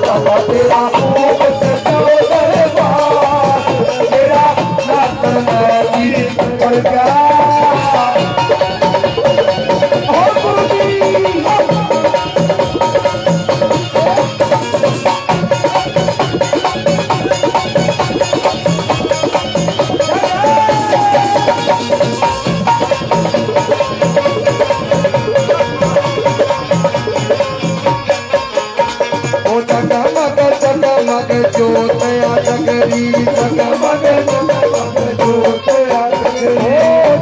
दादा तेरा खूब सजाओ दरबार मेरा नाचन मैं जी कर गया जोतया जगरी जगमग जगमग जोतया जगरी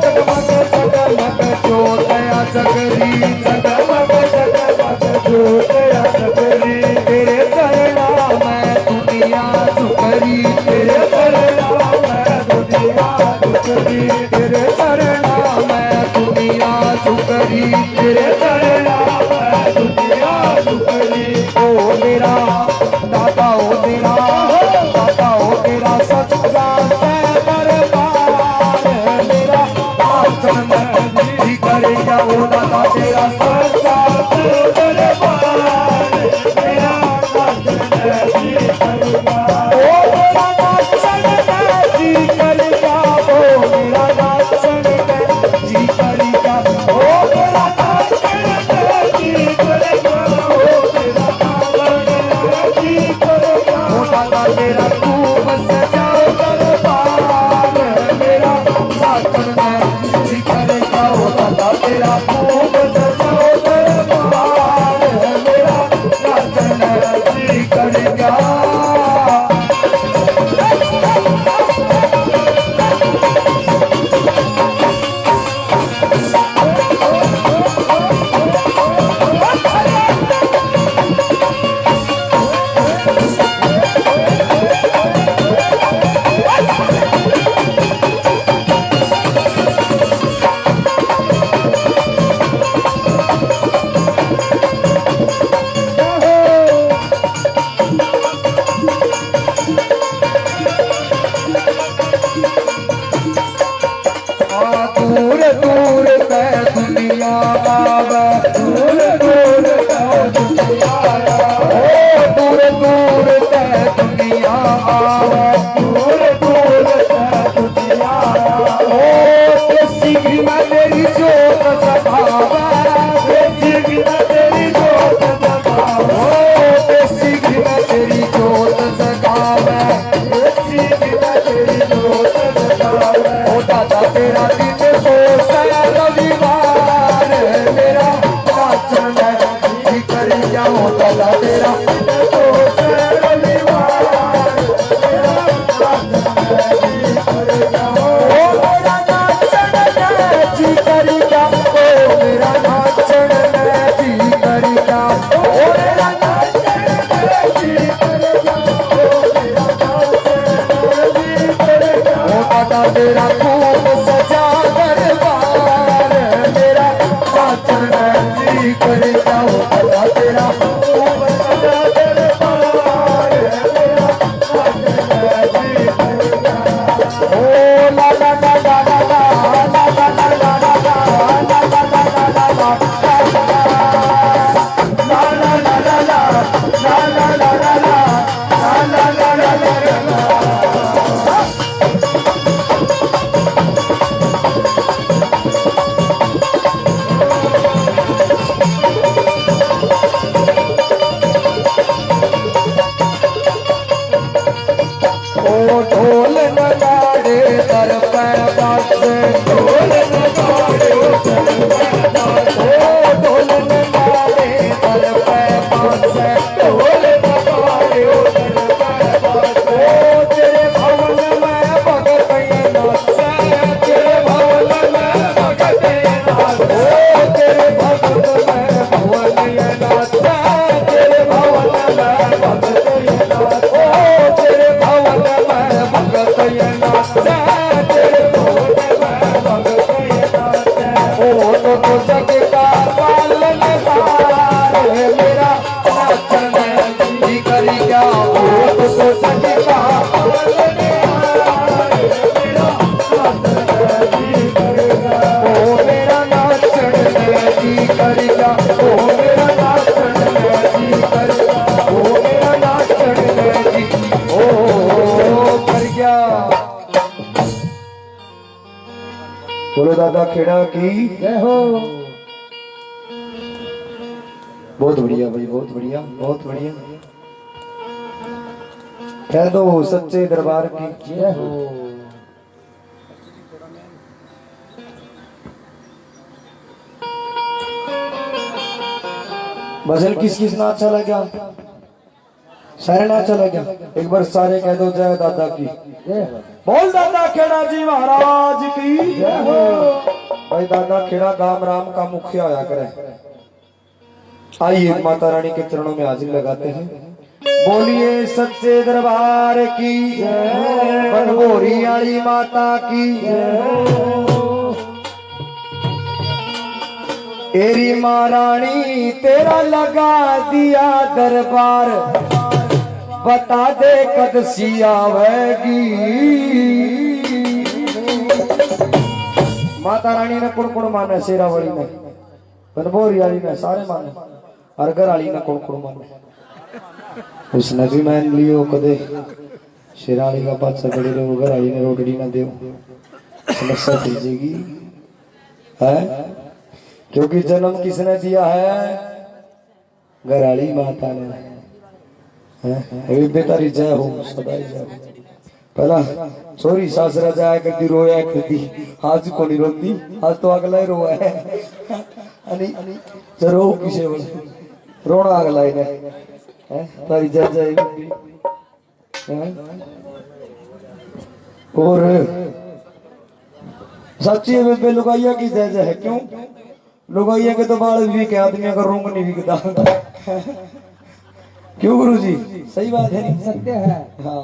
जगमग जगमग जोतया जगरी जगमग जगमग जोतया जगरी तेरे चरणा में दुनिया सुकरी तेरे चरणा में दुनिया सुकरी तेरे चरणा में दुनिया सुकरी तेरे चरणा में दुनिया सुकरी ओ मेरा दादा ओ तेरा दादा ओ तेरा सच्चा दरबार मेरा नाचन मैं जी करेगा ओ दादा तेरा सच्चा दरबार मेरा नाचन मैं जी करेगा ओ मेरा नाचन मैं जी करेगा ओ मेरा नाचन मैं जी करेगा ओ मेरा नाचन मैं जी करेगा ओ मेरा नाचन मैं जी करेगा दादा तेरा खूब सजाओ दरबार मेरा नाचन मैं जी करेगा ओ दादा तेरा खूब सजाओ दरबार मेरा नाचन मैं जी करेगा दूर दूर से दुनिया आवे दूर दूर से दुनिया आवे दूर दूर से दुनिया आवे दूर दूर से दुनिया आवे देसी घी में तेरी जोत जगावे देसी घी में तेरी जोत जगावे देसी घी में तेरी जोत जगावे देसी घी में तेरी जोत जगावे ओ दादा तेरा रविवार मेरा नाचन मैं जी करी जाऊं दादा तेरा रविवार मेरा नाचन मैं जी करी जाऊं ओ मेरा नाचन मैं जी करी जाऊं ओ मेरा नाचन मैं जी करी जाऊं ओ मेरा नाचन मैं जी करी जाऊं ओ मेरा नाचन मैं जी करी जाऊं ओ दादा तेरा खूब सजा दरबार मेरा नाचन मैं जी करे जाओ दादा तेरा खूब सजा दरबार मेरा नाचन मैं जी करे जाओ ओ ला ला ला ला ला ला ला ला ला ला ला ला ला ला ला ला ला ला ढोल नगाड़े दर पे बाजे ढोल नगाड़े दर पे बाजे ढोल नगाड़े दर पे बाजे ढोल नगाड़े दर पे बाजे तेरे भवन में भगत ये नाचे तेरे भवन में भगत ये नाचे तेरे भवन में भवन ये नाचे तेरे भवन में भगत ये नाचे तेरे भवन में भगत ये नाचे तेरे भवन में भगत ये नाचे ओ तो जग का पालनहार मेरा नाचन मैं जी करी क्या ओ तो जग का पालनहार मेरा नाचन मैं जी करेगा ओ मेरा नाचन मैं जी करेगा ओ मेरा नाचन मैं जी करेगा ओ मेरा दादा खेड़ा की जय हो। बहुत बढ़िया भाई, बहुत बढ़िया, बहुत बढ़िया। कह दो सच्चे दरबार की जय हो। भजन किस किस ना अच्छा लगा, सारे ना अच्छा लगा। एक बार सारे कह दो जय दादा की जय हो। बोल दादा खेड़ा जी महाराज की जय हो। भाई दादा खेड़ा गांव राम का मुखिया होया करे। आइए माता रानी के चरणों में हाजिर लगाते हैं। बोलिए सच्चे दरबार की जय, बनभोरी वाली माता की जय। तेरी महारानी तेरा लगा दिया दरबार, बता दे कद सी आवेगी। माता रानी ने कुण कुण माने, शेरावली ने, बनभोरी वाली ने, सारे माने, और घर वाली ने कुण कुण माने। उसने भी मान लियो कदे शेरावली का पाचा बड़ी रहो, घर वाली ने रोटड़ी ना दो, समस्या दीजिएगी है। क्योंकि जन्म किसने दिया है, घराली माता ने। बेतारी जय हो, सदाई जय हो। पहला छोरी सासरा जाया करती, रोया करती, आज को नहीं रोती, आज तो अगला ही रोया है। रो किसे बोले, रोना अगला ही है। तारी जय जय। और सच्ची बेबे लुगाइया की जय जय है। क्यों लुगाइया के तो बाल भी के आदमियों का रोंग नहीं बिकता। क्यों गुरु जी, सही बात है, नहीं सत्य है। हाँ।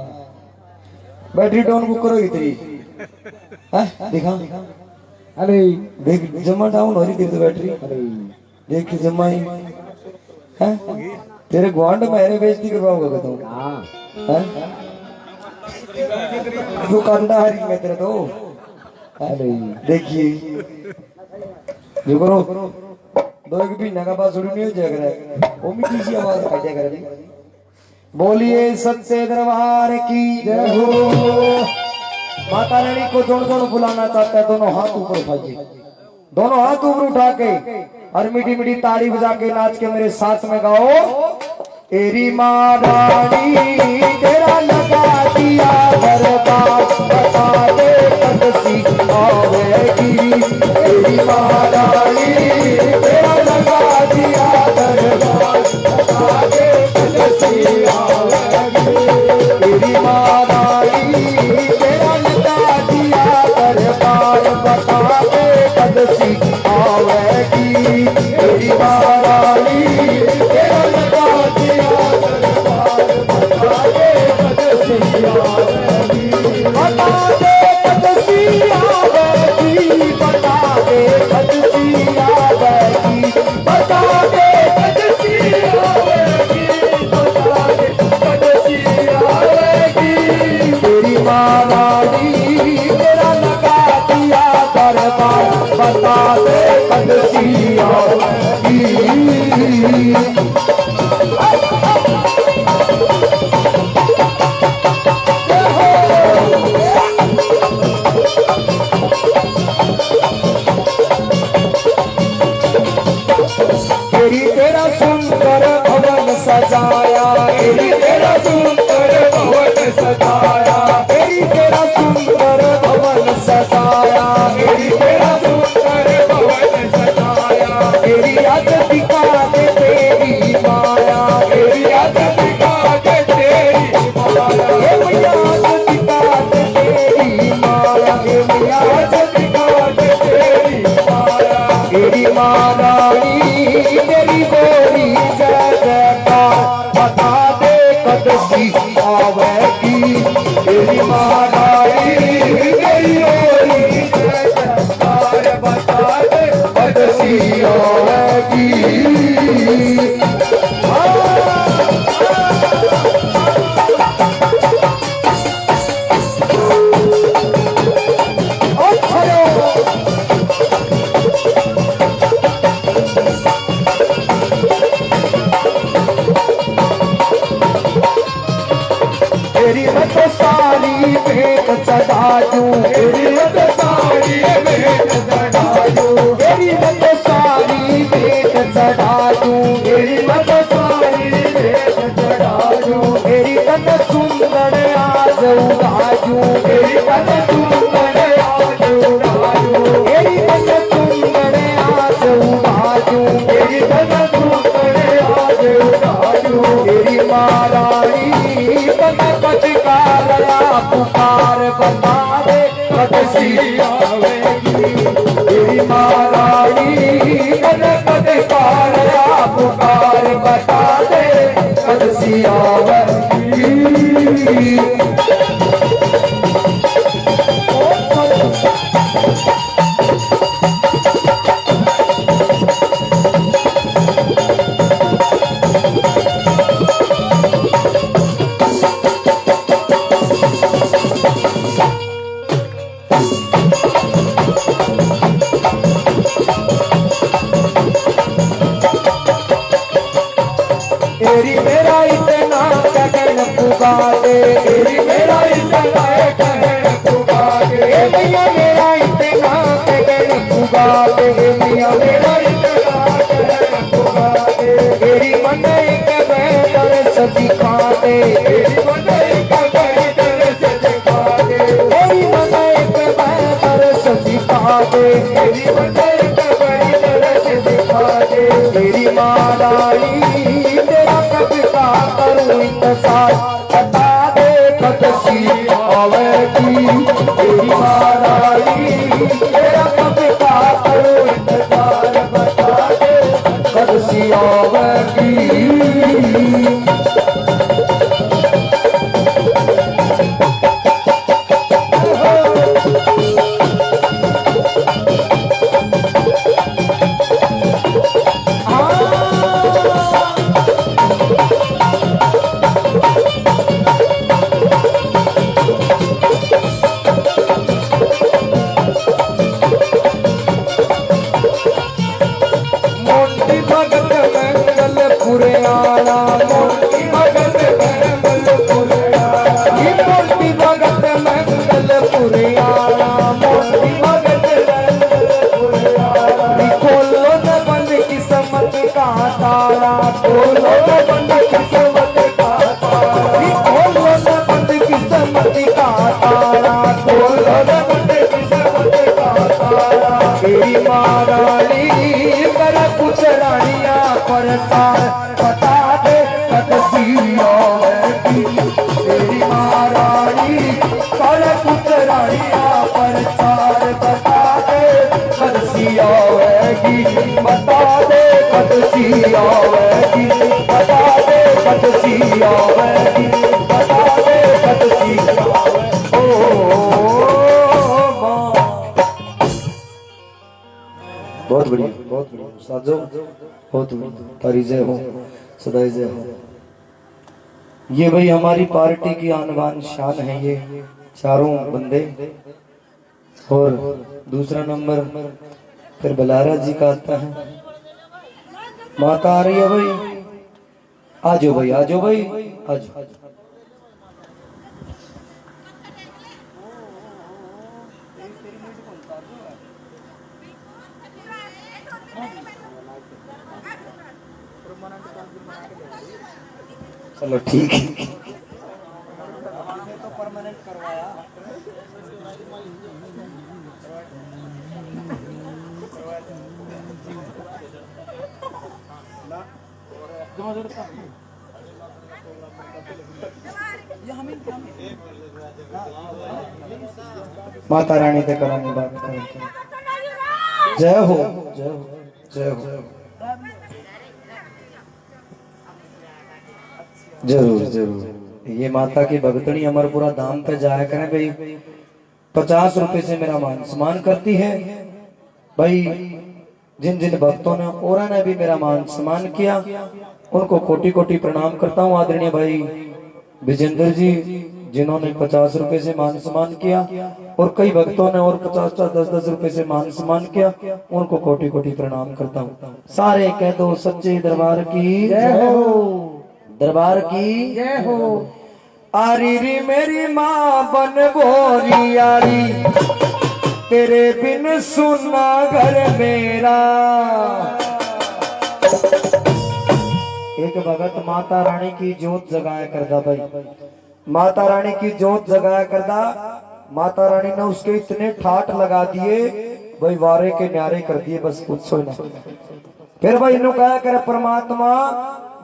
बैटरी डाउन बुक करोगी तेरी, दिखा अरे देख जमा डाउन हो रही थी तो बैटरी, अरे देख जमा ही है। तेरे ग्वांड में मेरे बेइज्जती करवाओगे तुम, तो कंडा हरी में तेरे तो। अरे देखिए जो करो दो एक महीना का बाद शुरू नहीं हो जाएगा, वो मीठी सी आवाज आ जाएगा। बोलिए सच्चे दरबार की जय हो। माता रानी को जोड़ जोड़ बुलाना चाहता है, दोनों हाथ ऊपर उठाइए, दोनों हाथ ऊपर उठा के और मीठी मीठी ताड़ी बजा के नाच के मेरे साथ में गाओ। तेरी माँ रानी तेरा लगा दिया दरबार, बता दे कद सी आवेगी। तेरी माँ रानी तेरा लगा दिया दरबार, बता दे कद सी आवेगी। तेरी माँ रानी तेरा लगा दिया दरबार, बता दे कद सी आवेगी। तेरी माँ रानी तेरा लगा दिया दरबार, बता दे कद सी आवेगी। बता दे कद सी आवेगी, बता दे कद सी आवेगी, बता दे कद सी आवेगी, बता दे कद सी आवेगी। तेरी माँ रानी तेरा लगा दिया दरबार, बता दे कद सी आवेगी। तेरी तेरा सुंदर भवन सजाया, तेरी तेरा सुंदर भवन सजाया, तेरी तेरा सुंदर भवन सजाया, तेरी तेरा सुंदर भवन सजाया। तेरी याद दिखा दे तेरी माया, तेरी याद दिखा दे तेरी माया, हे याद दिखा दे तेरी माया, हे याद दिखा दे तेरी माया। तेरी माँ रानी तेरी बोली जय जयकार, बता दे कद सी आवेगी। तेरी माँ रानी तेरी बोली जय जयकार, बता दे कद सी आवेगी। तेरी मत सारी भेंट चढ़ा दूं, तेरी मत सारी भेंट चढ़ा चढ़ा दूं तेरी मत सारी भेंट चढ़ा दूं तेरी तन सुंदर आज उड़ा दूं तेरी तन सुंदर आज उड़ा दूं तेरी तन सुंदर आज उड़ा दूं तेरी तन सुंदर आज उड़ा दूं तेरी महारानी तन पटकारा पुकार बता दे कब सी आवेगी तेरी महारानी तन पटकारा पुकार बता दे कब सी आवेगी तेरी मेरा इतना कहन पुकारे तेरी मेरा इतना कहन पुकारे मियां मेरा इतना कहन पुकारे मियां मेरा इतना कहन पुकारे तेरी मन एक बेहतर सदी खाते तेरी मन एक बेहतर सदी खाते तेरी मन एक बेहतर सदी खाते तेरी मन एक बेहतर सदी खाते तेरी महारानी करूं इंतजार बता दे कब सी आवेगी तेरी महारानी तेरा कब का करूं इंतजार बता दे कब सी आवेगी तेरी महारानी कर कुछ रानियां परचार बता दे कब सी आवेगी तेरी महारानी कर कुछ रानियां परचार बता दे कब सी आवेगी बता दे कब सी आवेगी बता दे कब सी आवेगी बता दे कब सी आवेगी बहुत बढ़िया साजो बहुत तारी जय हो सदाई जय हो। ये भाई हमारी पार्टी की आन बान शान है ये चारों बंदे। और दूसरा नंबर फिर बलारा जी का आता है। माता आ रही है भाई, आजो भाई आजो भाई आजो। चलो ठीक है। तो परमानेंट करवाया। माता रानी से करानी बात करें। जय हो जय हो जय हो। जरूर जरूर ये माता की भगतनी अमरपुरा धाम पे जाया करें भाई। 50 रुपए से मेरा मान सम्मान करती है भाई। जिन जिन भक्तों ने और ने भी मेरा मान सम्मान किया उनको कोटि कोटि प्रणाम करता हूँ। आदरणीय भाई विजेंद्र जी जिन्होंने 50 रुपए से मान सम्मान किया और कई भक्तों ने और 50 10 रुपए से मान सम्मान किया, उनको कोटि कोटि प्रणाम करता हूँ। सारे कह दो सच्चे दरबार की जय हो, दरबार की जय हो। आरी री मेरी माँ बन बोरी यारी, तेरे बिन सुना घर मेरा। एक भगत माता रानी की जोत जगाया करता भाई, माता रानी की जोत जगाया करता। माता रानी ने उसके इतने ठाठ लगा दिए भाई, वारे के न्यारे कर दिए, बस पूछो ना। फिर भाई इन्हों कहा करे परमात्मा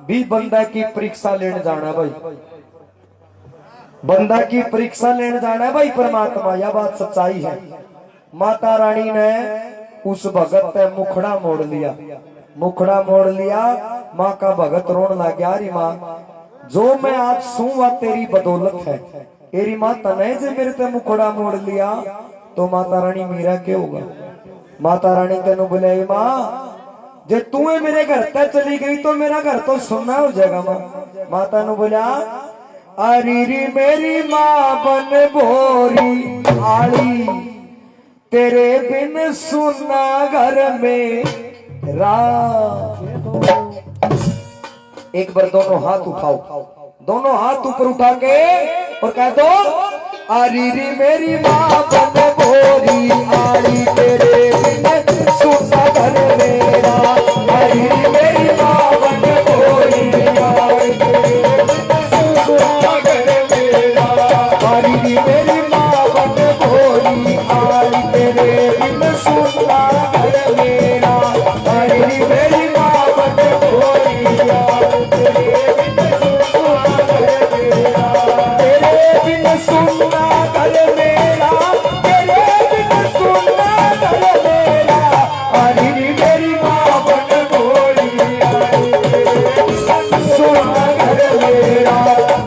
भी बंदा की परीक्षा लेने जाना है भाई, बंदा की परीक्षा लेने जाना है भाई परमात्मा, यह बात सच्चाई है। माता रानी ने उस भगत पे मुखड़ा मोड़ लिया, मुखड़ा मोड़ लिया। माँ का भगत रोन लग गया, अरे माँ जो मैं आज सू वह तेरी बदौलत है, तेरी माता ने जो मेरे ते मुखड़ा मोड़ लिया तो माता रानी मेरा क्या होगा। माता रानी तेन बोले माँ जे तू मेरे घर तक चली गई तो मेरा घर तो सुनना हो जाएगा। माँ माता ने बोला अरे मेरी माँ बन भोरी आली, तेरे बिन सुनना घर में एक बार दोनों हाथ उठाओ, दोनों हाथ ऊपर उठा के और कह दो अरे मेरी माँ बन भोरी आली, तेरे बिन सुनना घर मेरा। अरे मेरी माँ बन भोरी आली, मेरी माँ बन भोरी आली, तेरे बिन सुनना घर मेरा। अरे मेरी माँ बन भोरी आली, तेरे बिन सुनना घर मेरा, तेरे बिन सुनना घर मेरा। अरे मेरी माँ बन भोरी आली, सुनना घर मेरा।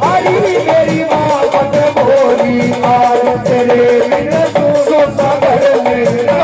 अरे मेरी माँ बन भोरी आली, तेरे बिन सुनना घर मेरा।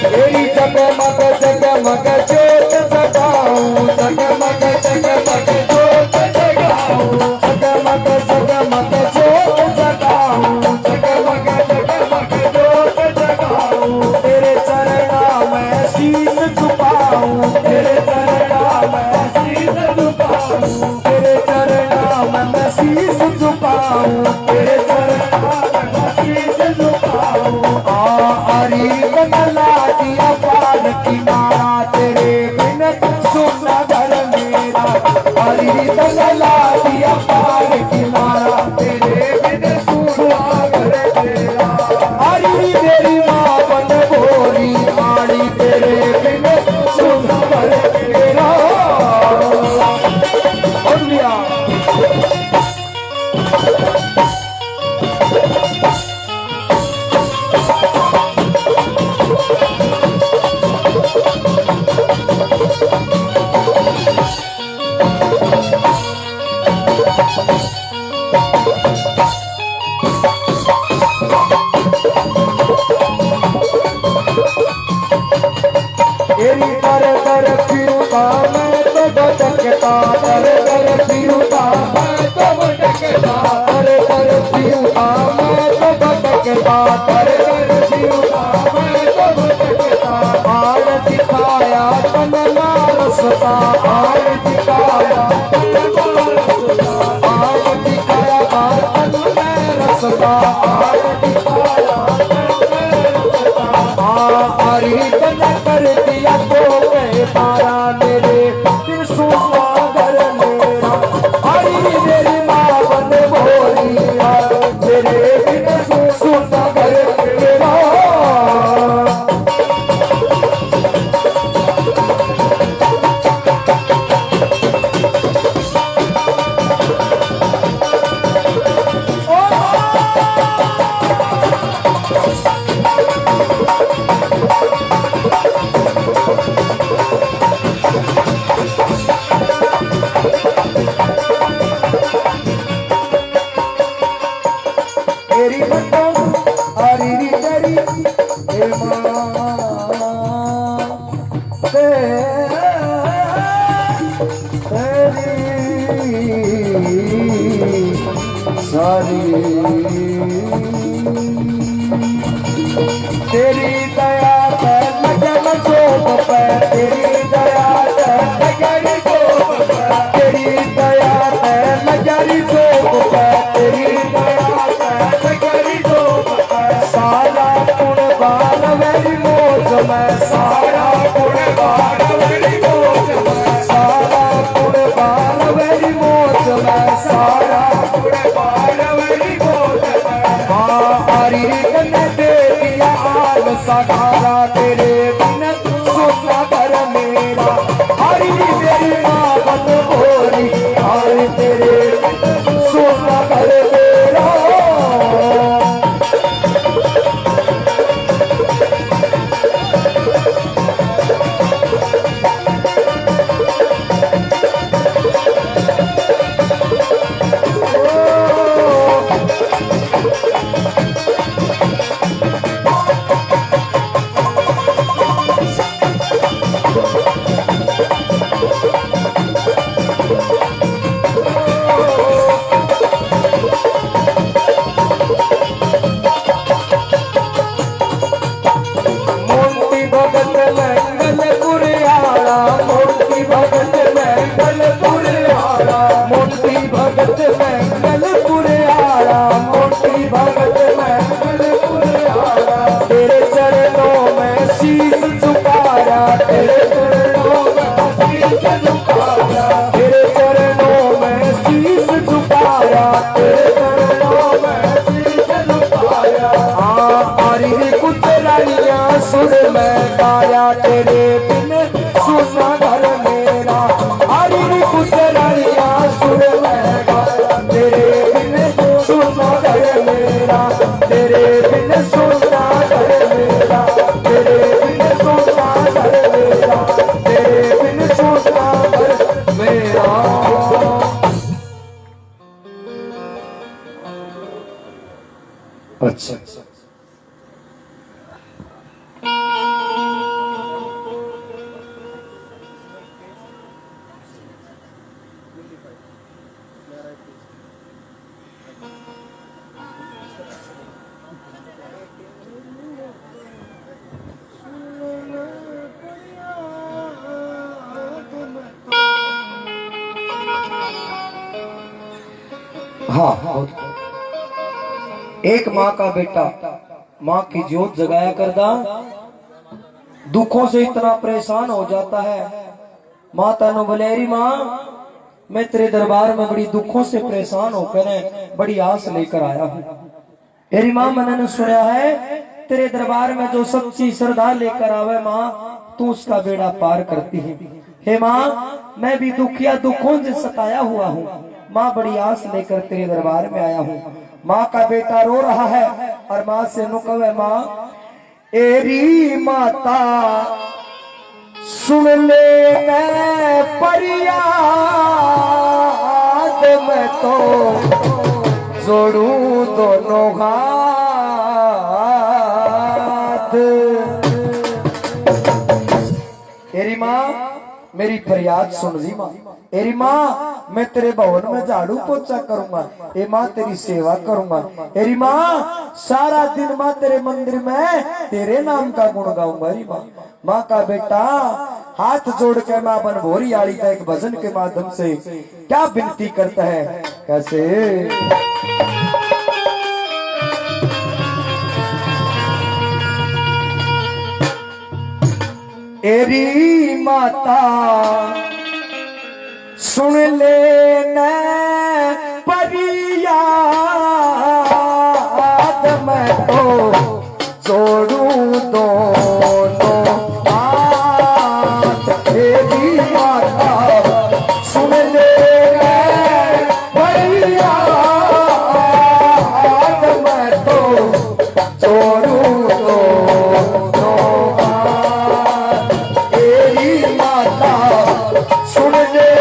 तेरी जगमग जगमग जोत जगाऊं, जगमग जगमग जोत जगाऊं, जगमग जगमग जोत जगाऊं, जगमग जगमग जोत जगाऊं। तेरे चरणों में शीश झुकाऊं, तेरे चरणों में शीश झुकाऊं, तेरे चरणों में मैं शीश झुकाऊं, तेरे चरणों में मैं शीश झुकाऊं। अरे बदला दिया पार किनारा, तेरे बिन सुनना घर मेरा। अरे बदला दिया पार किनारा, तेरे बिन सुनना घर मेरा। अरे मेरी माँ बन भोरी आली, तेरे बिन सुनना घर मेरा। तेरी दर दर फिरूता मैं तो भटकता, दर दर फिरूता मैं तो भटकता, दर दर फिरूता मैं तो भटकता, दर दर फिरूता मैं तो भटकता। आड़ दिखाया तन ना रसता, आड़ दिखाया तन ना रसता, आड़ दिखाया तन में रसता, आड़ दिखाया तन में रसता। अरे बना कर दिया तो कह तारा, मेरे फिर सुनना घर मेरा। अरे मेरी माँ बन भोरी आली, तेरे बिन सुनना घर मेरा। तेरी बंदों अरी तेरी हे माँ तेरी सारी तेरी दया पर लगन जोत पे, तेरी दया पर लगन जोत पे, का खारा तेरे बिन सुना घर मेरा। हरी मेरी माँ बन भोरी हरी तेरे बिन सुना घर मेरा। सुर में गाया तेरे बिन सुना घर मेरा। हरी गुजरानिया सुर में गाया तेरे बिन सुना घर मेरा। तेरे बिन सुना घर मेरा। तेरे बिन सुना घर मेरा। तेरे बिन सुना घर मेरा। अच्छा हाँ, एक माँ का बेटा माँ की जोत जगाया करदा दुखों से इतना परेशान हो जाता है। माता नो बलेरी माँ मैं तेरे दरबार में बड़ी दुखों से परेशान होकर बड़ी आस लेकर आया हूँ। मेरी माँ मैंने सुना है तेरे दरबार में जो सच्ची श्रद्धा लेकर आवे माँ तू उसका बेड़ा पार करती है। हे माँ मैं भी दुखिया दुखों से सताया हुआ हूँ। माँ बड़ी आस लेकर तेरे दरबार में आया हूँ। माँ का बेटा रो रहा है और माँ से नुकव है माँ एरी माता सुन ले मैं फरियाद मैं तो जोड़ू दोनों हाथ। एरी माँ मेरी फरियाद सुन ली माँ। एरी माँ मैं तेरे भवन में झाड़ू पोछा करूंगा। ए माँ तेरी सेवा करूंगा। एरी माँ सारा दिन माँ तेरे मंदिर में तेरे नाम का गुण गाऊंगा। एरी माँ माँ का बेटा हाथ जोड़ के माँ बन भोरी आड़ी का एक भजन के माध्यम से क्या विनती करता है कैसे। एरी माता सुन ले न फरियाद मैं तो जोड़ू दोनों हाथ। एरी माता सुन ले न फरियाद मैं तो जोड़ू दोनों हाथ। एरी माता सुन ले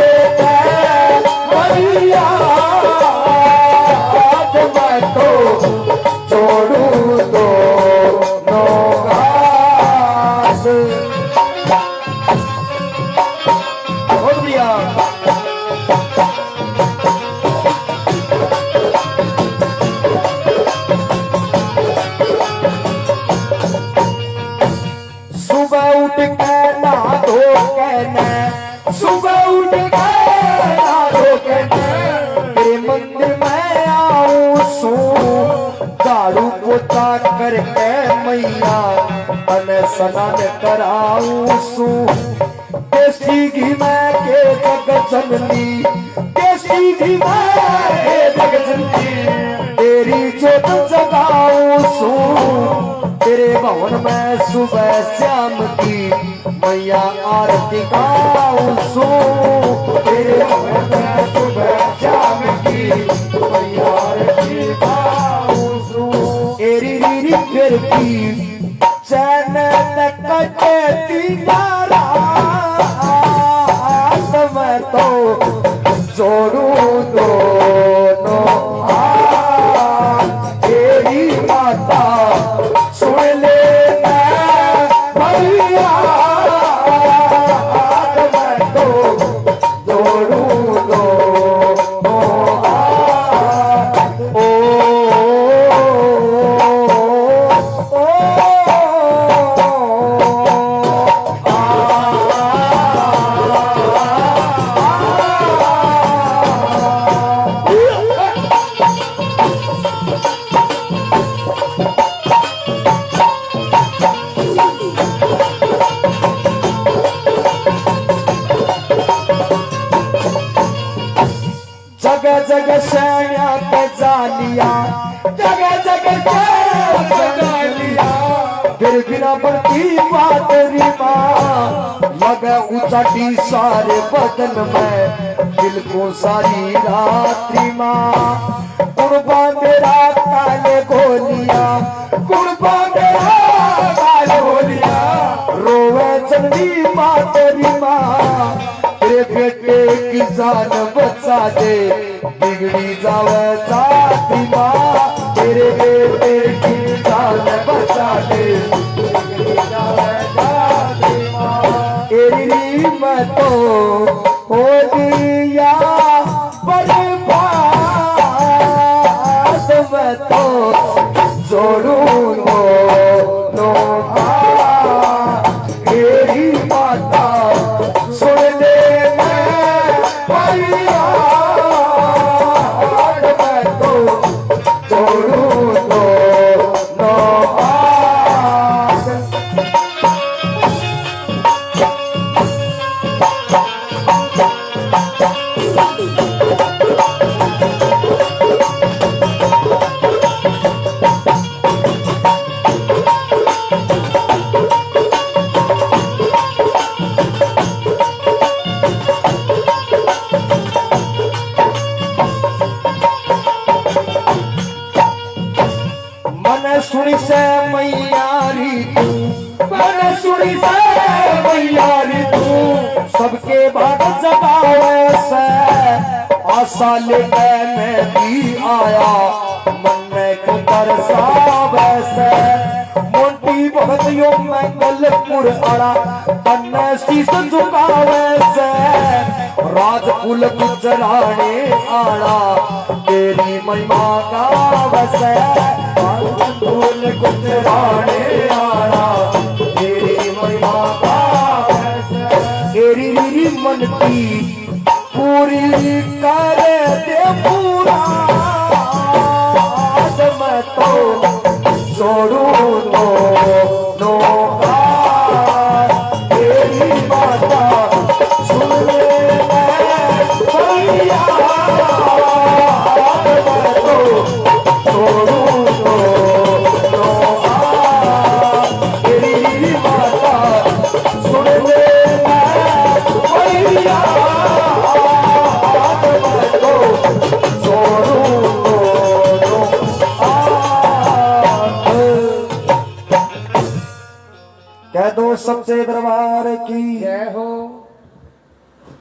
करके मैया स्नान कराऊं सू। देसी घी में के जग जननी देसी घी में के जग जननी तेरी जोत जगाऊं सू। तेरे भवन में सुबह श्याम की मैया आरती गाऊं सो। तेरे भवन में सुबह श्याम की मैया आरती गाऊं सो। एरी रीरी फिर की चैन तक कटती नारा मैं तो जोड़ू दोनों हाथ। तेरी माता सुन ले भैया मैं तो जोड़ू दोनों हाथ। ओ जगह जगह सैया पे जालिया, जगह जगह जालिया, फिर बिना बढ़ती बात री माँ लगे उचटी सारे बदन में दिल को सारी रात्रि माँ। कुर्बा मेरा काले गोलिया, कुर्बा मेरा काले गोलिया, रोवे चंदी माँ तेरी माँ। तेरे बेटे की जान बचा दे बिगड़ी जावे जाती माँ। तेरे बेटे की जान बचा दे बिगड़ी जावे जाती माँ। तेरी मैं तो हो दिया बर्बाद मैं तो जोड़ू दोनों हाथ। तेरी माता सुन ले भैया मैं तो जोड़ू दोनों हाथ। मन सुनी से मैयारी तू, मन सुनी से मैयारी तू, सबके भाग जगावे से आशा लेके मैं भी आया मन को तरसावे से। मोटी भगतियों में गलपुर अड़ा तन्ने शीश झुकावे से। राजकुल गुजराने आड़ा तेरी महिमा गावे से। राजकुल गुजराने आड़ा तेरी महिमा गावे से। तेरी मेरी मन की पूरी कर दे पूरा मैं तो जोड़ू दोनों हाथ। तेरी माता सुन ले भैया मैं तो जोड़ू दोनों हाथ। तेरी माता सुन ले भैया मैं तो जोड़ू दोनों हाथ। कह दो सबसे दरबार की जय हो।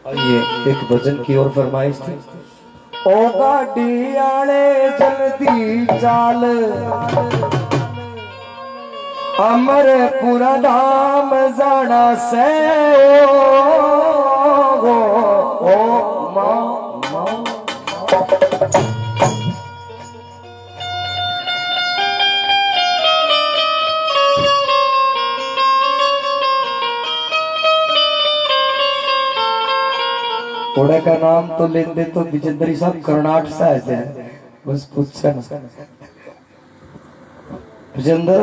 आइए एक भजन की ओर फरमाइश थी। ओ गाड़ी आले जल्दी चाल अमरपुरा धाम जाना से ओ माँ घोड़े का नाम तो लेते तो विजेंद्री साहब कर्नाटक से आए थे, बस पूछ ना विजेंद्र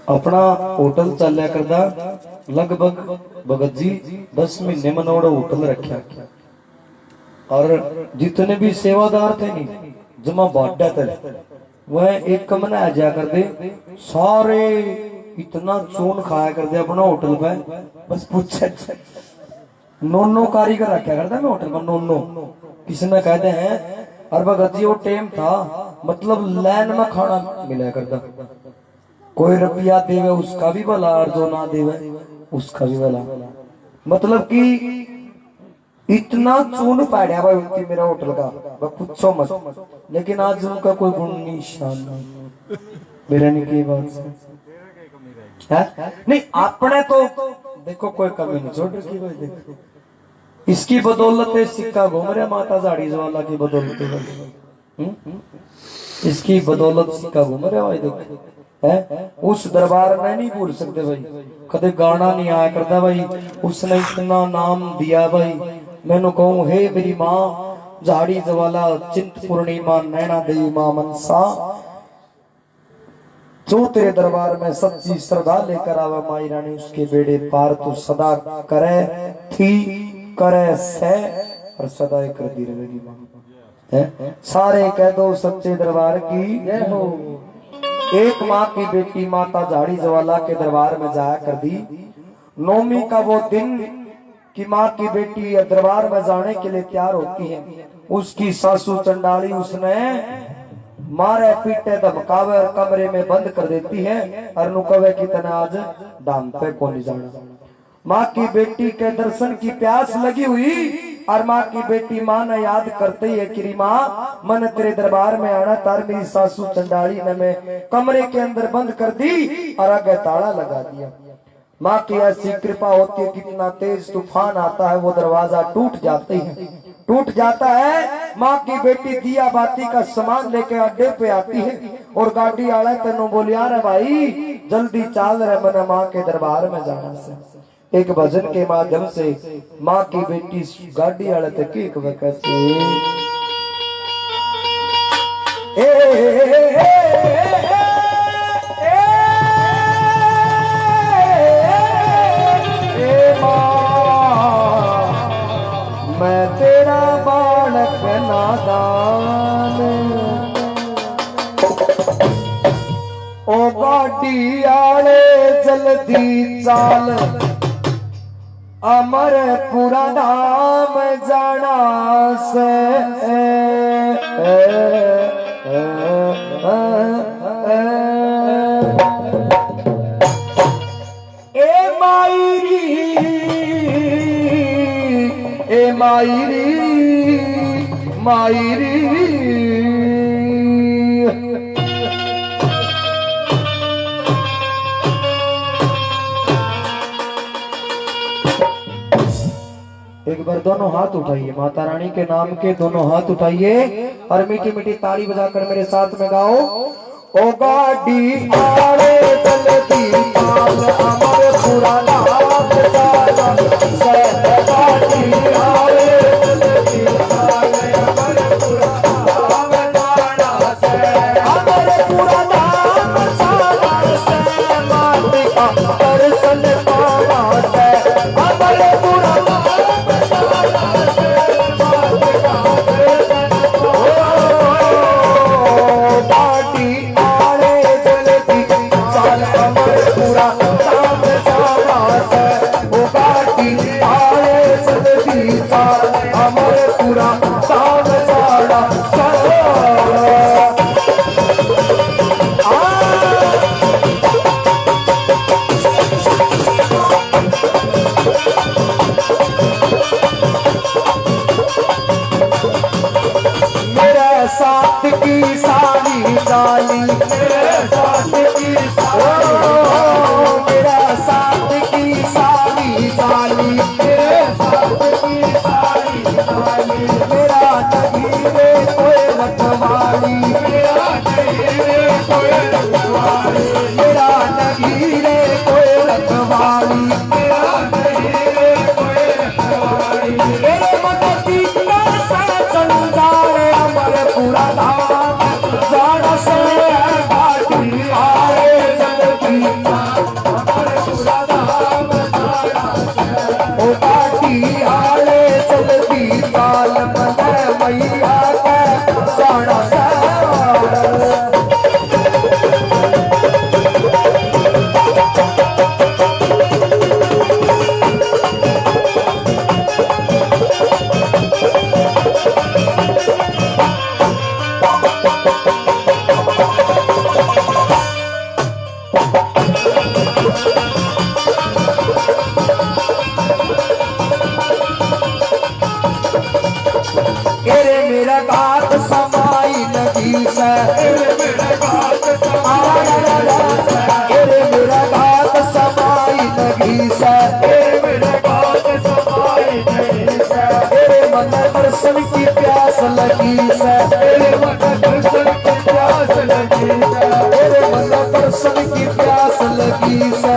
अपना होटल चलिया करदा लगभग भगत जी 10 महीने मनोड़ा होटल रखा और जितने भी सेवादार थे नहीं जमा बाटा थे वह एक कमरा आ जा कर दे, सारे इतना चून खाया कर दे अपना होटल पे, बस पूछे नोनो कारीगर रखा करता मैं होटल पर, नोनो किसने कहते हैं। और भगत जी वो टाइम था, मतलब लाइन में खाना मिला करता, कोई रुपया देवे उसका भी भला और जो ना देवे उसका भी भला, मतलब कि इतना चून पाया भाई मेरा होटल का, पूछो मत। लेकिन आज उनका कोई गुण निशान नहीं, मेरा नहीं की बात है नहीं, आपने तो देखो कोई कमी नहीं छोड़ रखी भाई, देखो इसकी बदौलत सिक्का घूम रहा माता झाड़ी ज्वाला की बदौलत, इसकी बदौलत सिक्का घूम रहा भाई, देखो है। उस दरबार में नहीं भूल सकते भाई, कदे गाना नहीं आया करता भाई, उसने इतना नाम दिया भाई। मैंने कहूं हे मेरी माँ झाड़ी ज्वाला चिंतपूर्णी माँ नैना देवी माँ मनसा, जो तेरे दरबार में सच्ची श्रद्धा लेकर आवे माई रानी, उसके बेड़े पार तो सदा करे थी करे से और सदा करती रहेगी माँ। सारे कह दो सच्चे दरबार की जय हो। एक माँ की बेटी माता झाड़ी ज्वाला के दरबार में जाया कर दी। नौमी का वो दिन कि माँ की बेटी दरबार में जाने के लिए तैयार होती है, उसकी सासू चंडाली उसने मारे पीटे धमकावे और कमरे में बंद कर देती है और नुकवे की तना आज दाम पे कौन जाना। माँ की बेटी के दर्शन की प्यास लगी हुई और माँ की बेटी माँ ने याद करते ही है कि माँ मन तेरे दरबार में आना, तार मेरी सासू चंडाली ने मैं कमरे के अंदर बंद कर दी और आगे ताला लगा दिया। माँ की ऐसी कृपा होती है, कितना तेज तूफान आता है वो दरवाजा टूट जाता है। माँ की बेटी दिया बाती का सामान लेके अड्डे पे आती है और गाड़ी आला तेनों बोलिया रे भाई जल्दी चाल रहे मैंने माँ के दरबार में जाना से। एक भजन के माध्यम से माँ की बेटी गाड़ी आले तक एक वक्त मैं तेरा बालक नादान, ओ गाड़ी आले जल्दी चाल अमर पूरा धाम जाना से। ए मायरी एक बार दोनों हाथ उठाइए, माता रानी के नाम के दोनों हाथ उठाइए और मीठी मीठी ताली बजाकर मेरे साथ में गाओ। ओ गाड़ी आड़े चलती चाल अमर पूरा धाम जाना से, गाड़ी आड़े चलती चाल अमर पूरा धाम जाना से, अमर पूरा धाम जाना से, माटी का दर्शन पाना से, अमर पूरा पूरा धाम मेरा घात समाई नगी से मेरा घात समाई मेरा घात समाई नगी से मेरा घात समाई नगी से मन दर्शन की प्यास लगी से मन दर्शन की प्यास लगी से मन दर्शन की प्यास लगी से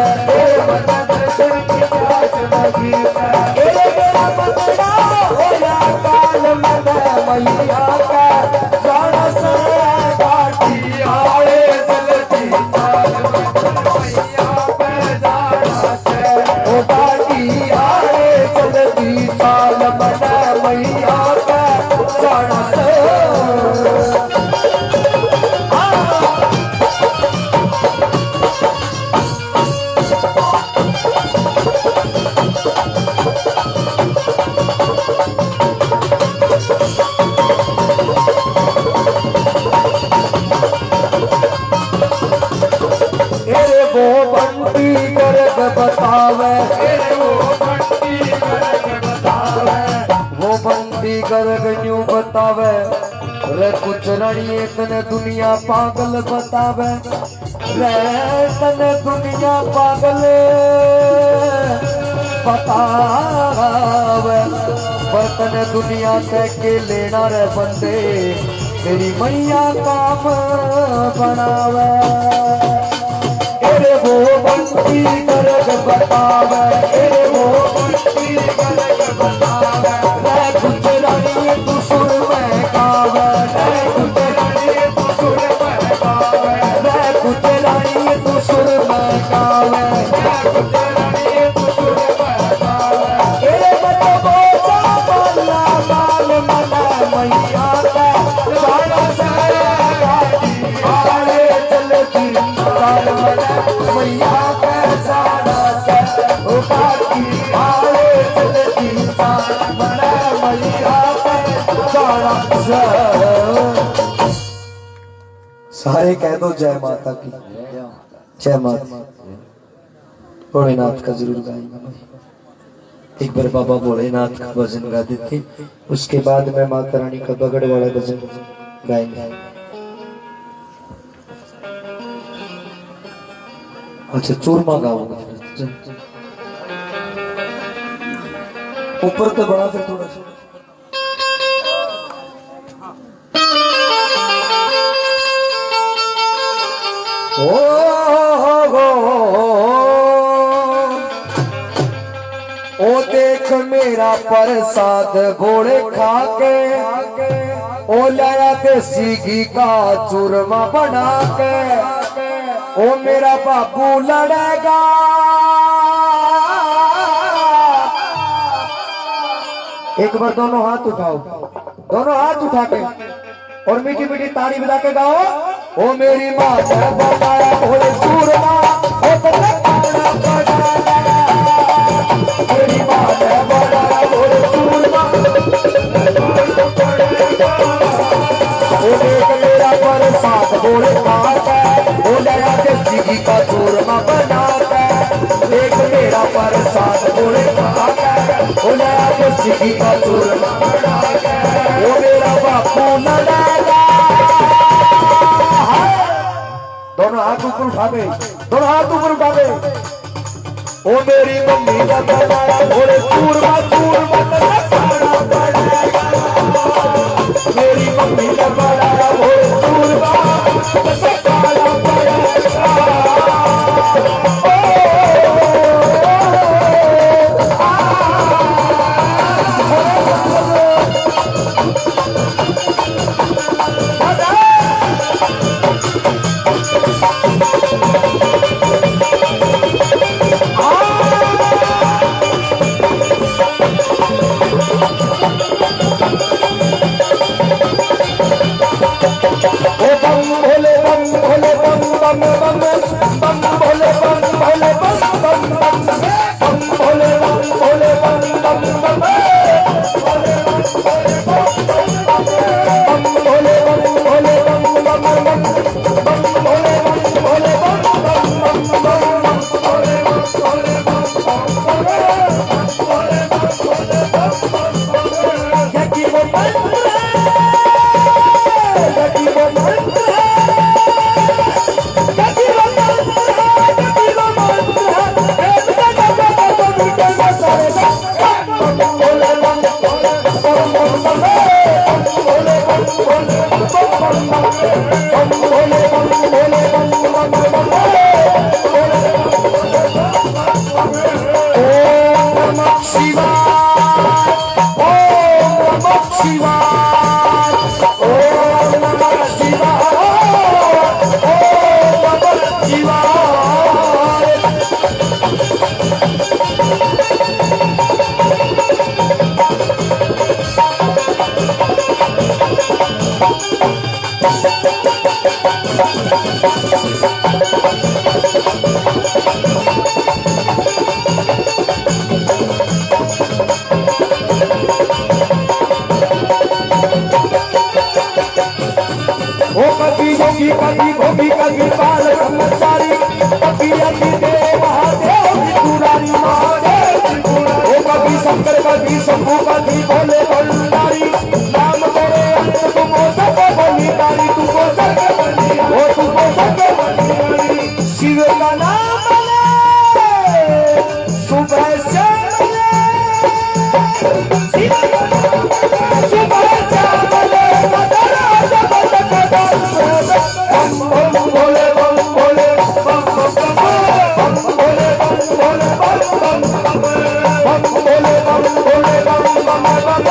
मन दर्शन की प्यास लगी से मेरा बंदा होया काल मन मैया का जाना से बाटी आए जलती चाल मैया पे जाना से ओ बाटी आए जलती चाल मन मैया पे जाना से वो बंटी गर्ग बतावे वो बंटी गर्ग बतावे वो बंटी गर्ग न्यू बतावे रे कुछ रड़िए तने दुनिया पागल बतावे रे तने दुनिया पागल बतावे पर तने दुनिया से के लेना रे बंदे तेरी मैया काम बनावे वो बंटी गर्ग बतावे वो बंटी गर्ग बतावे मैं कुछ रानी तू सुर में गावे मैं कुछ रानी तू सुर में गावे मैं कुछ रानी तू सुर में गावे मैं कुछ रानी तू सुर में गावे बच्चों बोचा बल्ला बाल मना मैया का सारा सारा गाड़ी आड़े चलती चाल मना मैया का सारा से ओ बाकी आड़े चलती चाल मना मैया का सारा से सारे कह दो जय माता की जय माता भोलेनाथ का जरूर गाएंगे भाई एक बार बाबा भोलेनाथ का भजन गा देते उसके बाद में माता रानी का बगड़ वाला भजन गाएंगे अच्छा चूरमा गाऊंगा ऊपर तो बड़ा फिर थोड़ा सा ओ देख मेरा प्रसाद घोड़े खा के ओ लाया देसी घी का चूरमा बना के ओ मेरा बाबू लड़ेगा एक बार दोनों हाथ उठाओ दोनों हाथ उठा के और मीठी मीठी ताड़ी बजा के गाओ ओ मेरी माँ ने बनाया भोले चूरमा ओ तेरे खाना बनाया मेरी माँ ने बनाया भोले चूरमा ओ देख मेरा प्रसाद भोले खा के ओ लाया देसी घी का चूरमा बना के देख मेरा प्रसाद भोले खा के ओ लाया देसी घी का चूरमा बना के ओ मेरा बापू लड़ेगा दोनों हाथ ऊपर उठावे दोनों हाथ ऊपर उठावे ओ मेरी मम्मी का बनाया भोले चूरमा चूरमा तेरा खाना पड़ेगा मेरी मम्मी का बनाया भोले चूरमा तेरा खाना पड़ेगा कभी कभी भोगी कभी बाल ब्रह्मचारी कभी अति देव महादेव त्रिपुरारी ओ कभी शंकर कभी शंभु कभी भोले भंडारी नाम तेरे अंत तुमो सब बलिदारी तुमको सब बलिदारी ओ तुमको सब बलिदारी शिव का नाम ले सुबह शाम शिव का नाम सुबह शाम ले बम भोले बम भोले बम बम भोले बम भोले बम बम भोले बम भोले बम बम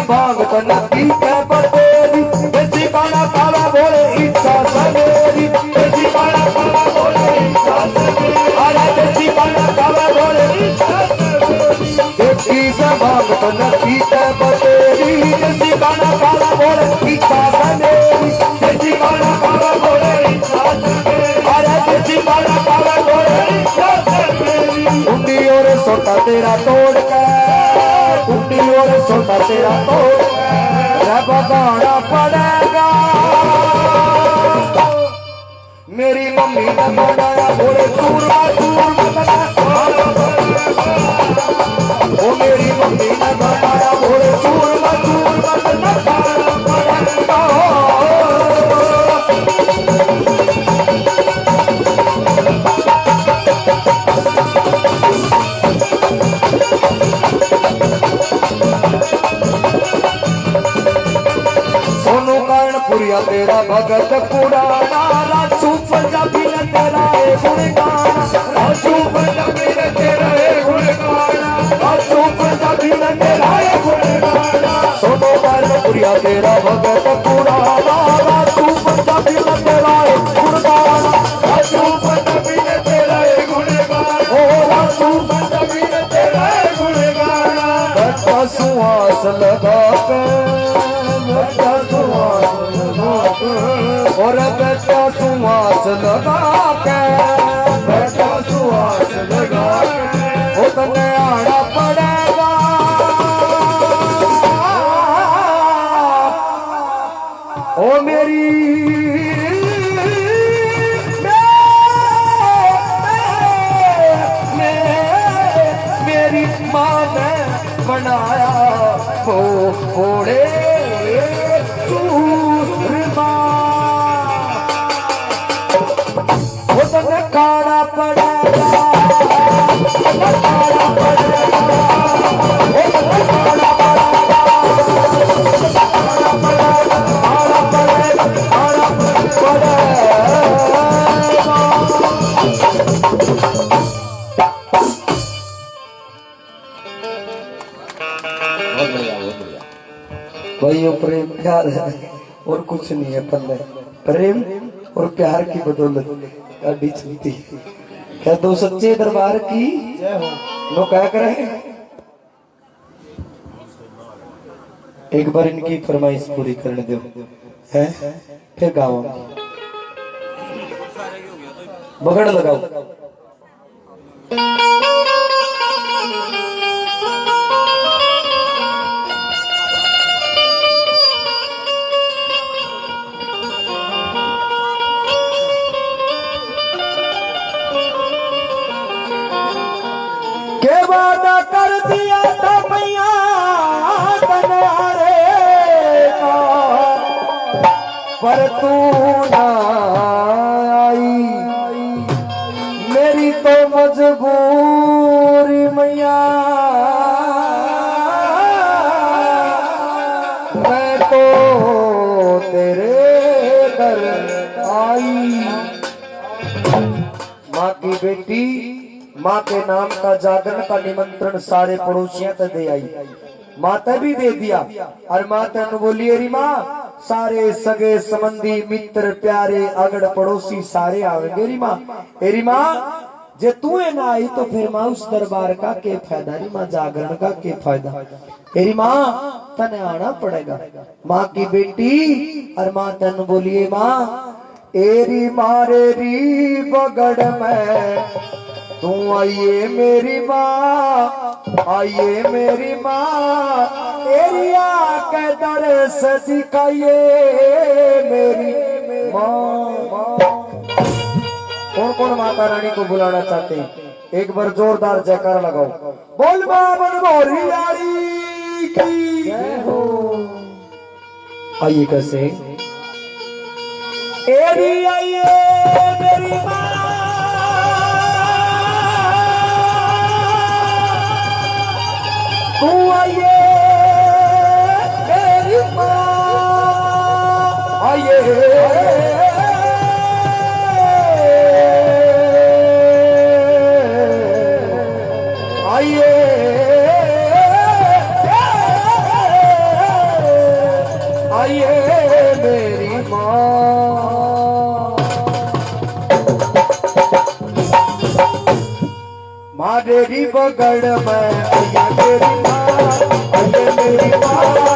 भागत नदी के बतेरी देसी काला काला बोले इच्छा सवेरी देसी काला काला बोले इच्छा सवेरी अरे देसी काला काला बोले इच्छा सवेरी देखी से भागत नदी के बतेरी देसी काला काला बोले इच्छा सवेरी देसी काला काला बोले इच्छा सवेरी अरे देसी काला काला बोले इच्छा सवेरी कुंडी और सोटा तेरा तोड़ के कुंडी और सोटा तेरा तोड़ बगाना पड़ेगा मेरी मम्मी ने बनाया बोले चूरमा ओ मेरी मम्मी ने बनाया बोले चूरमा खाना पड़ेगा पुरिया तेरा भगत पुराना राजू पंजाबी ने तेरा गुण गाना राजू पंजाबी ने तेरा गुण गाना राजू पंजाबी ने तेरा गुण गाना सोनो कर्ण पुरिया तेरा भगत पुराना राजू पंजाबी ने तेरा गुण गाना राजू पंजाबी ने तेरा गुण गाना ओ राजू पंजाबी ने तेरा गुण गाना बच्चा सुहास लगा बच्चा सुहास और बेटा सुहास लगा के बेटा सुहास लगा के वो तने आना पड़ेगा ओ मेरी माँ ने बनाया वो घोड़े खाना पड़ेगा खाना पड़ेगा खाना भाई वो प्रेम प्यार है और कुछ नहीं है पल्ले प्रेम और प्यार की बदौलत गाड़ी चलती क्या दो सच्चे दरबार की लो क्या करे एक बार इनकी फरमाइश पूरी करने दो है फिर गाओ बगड़ लगाओ माँ के नाम का जागरण का निमंत्रण सारे पड़ोसियों तक दे आई। माता भी दे दिया और माता ने बोली अरे माँ सारे सगे संबंधी मित्र प्यारे अगड़ पड़ोसी सारे आवेंगे री माँ। एरी माँ जे तू ना आई तो फिर माँ उस दरबार का के फायदा री माँ, जागरण का के फायदा। एरी माँ तने आना पड़ेगा। माँ की बेटी और माँ तन बोलिए माँ एरी मारे री बगड़ में तू आइए मेरी माँ, आइए मेरी माँ एरिया के दर्श दिखाइए मेरी माँ। कौन कौन माता रानी को बुलाना चाहते हैं? एक बार जोरदार जयकारा लगाओ। बोल बाबन मोरी यारी की जय हो। आइए कैसे एरी आइए मेरी माँ, तू आइए मेरी माँ, आइए आइए आइए मेरी माँ। मारे री बगड़ में आइए मेरी माँ, आइए मेरी माँ।